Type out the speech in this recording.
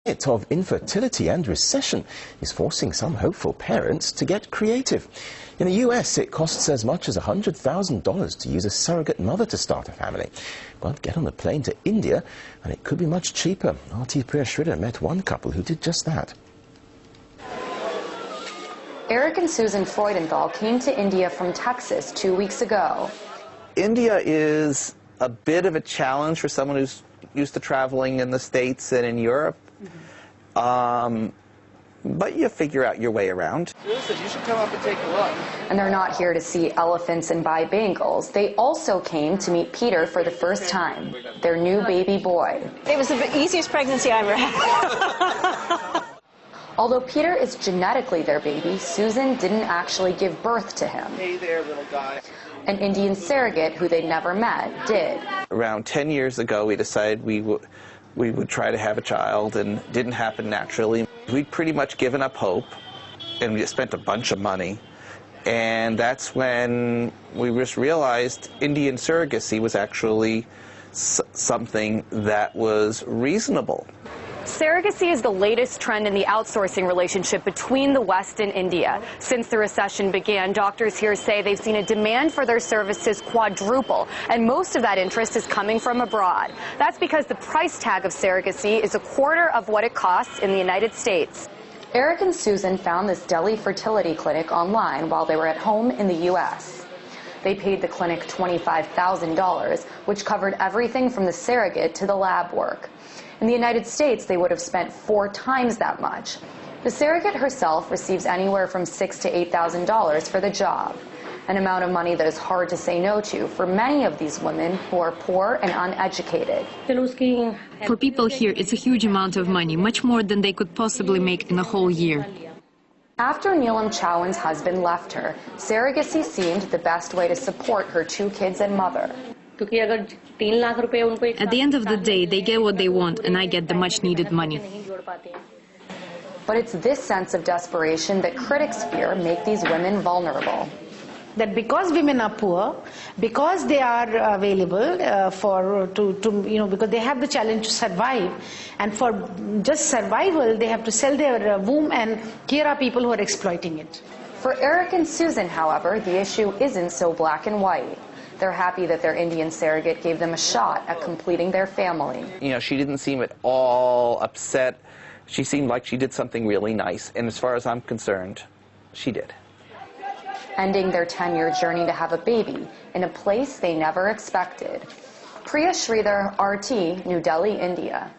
Of infertility and recession is forcing some hopeful parents to get creative. In the US, it costs as much as $100,000 to use a surrogate mother to start a family. But get on the plane to India and it could be much cheaper. RT Priya Shridhar met one couple who did just that. Eric and Susan Freudenthal came to India from Texas 2 weeks ago. India is a bit of a challenge for someone who's used to traveling in the States and in Europe. But you figure out your way around. Susan, you should come up and take a look. And they're not here to see elephants and buy bangles. They also came to meet Peter for the first time, their new baby boy. It was the easiest pregnancy I ever had. Although Peter is genetically their baby, Susan didn't actually give birth to him. Hey there, little guy. An Indian surrogate who they'd never met did. Around 10 years ago, we decided we would try to have a child, and it didn't happen naturally. We'd pretty much given up hope, and we spent a bunch of money. And that's when we just realized Indian surrogacy was actually something that was reasonable. Surrogacy is the latest trend in the outsourcing relationship between the West and India. Since the recession began, doctors here say they've seen a demand for their services quadruple, and most of that interest is coming from abroad. That's because the price tag of surrogacy is a quarter of what it costs in the United States. Eric and Susan found this Delhi fertility clinic online while they were at home in the U.S. They paid the clinic $25,000, which covered everything from the surrogate to the lab work. In the United States, they would have spent 4 times that much. The surrogate herself receives anywhere from $6,000 to $8,000 for the job, an amount of money that is hard to say no to for many of these women who are poor and uneducated. For people here, it's a huge amount of money, much more than they could possibly make in a whole year. After Neelam Chauhan's husband left her, surrogacy seemed the best way to support her 2 kids and mother. At the end of the day, they get what they want, and I get the much-needed money. But it's this sense of desperation that critics fear make these women vulnerable. That because women are poor, because they are available because they have the challenge to survive, and for just survival, they have to sell their womb, and here are people who are exploiting it. For Eric and Susan, however, the issue isn't so black and white. They're happy that their Indian surrogate gave them a shot at completing their family. You know, she didn't seem at all upset. She seemed like she did something really nice, and as far as I'm concerned, she did. Ending their 10-year journey to have a baby in a place they never expected. Priya Shridhar, RT, New Delhi, India.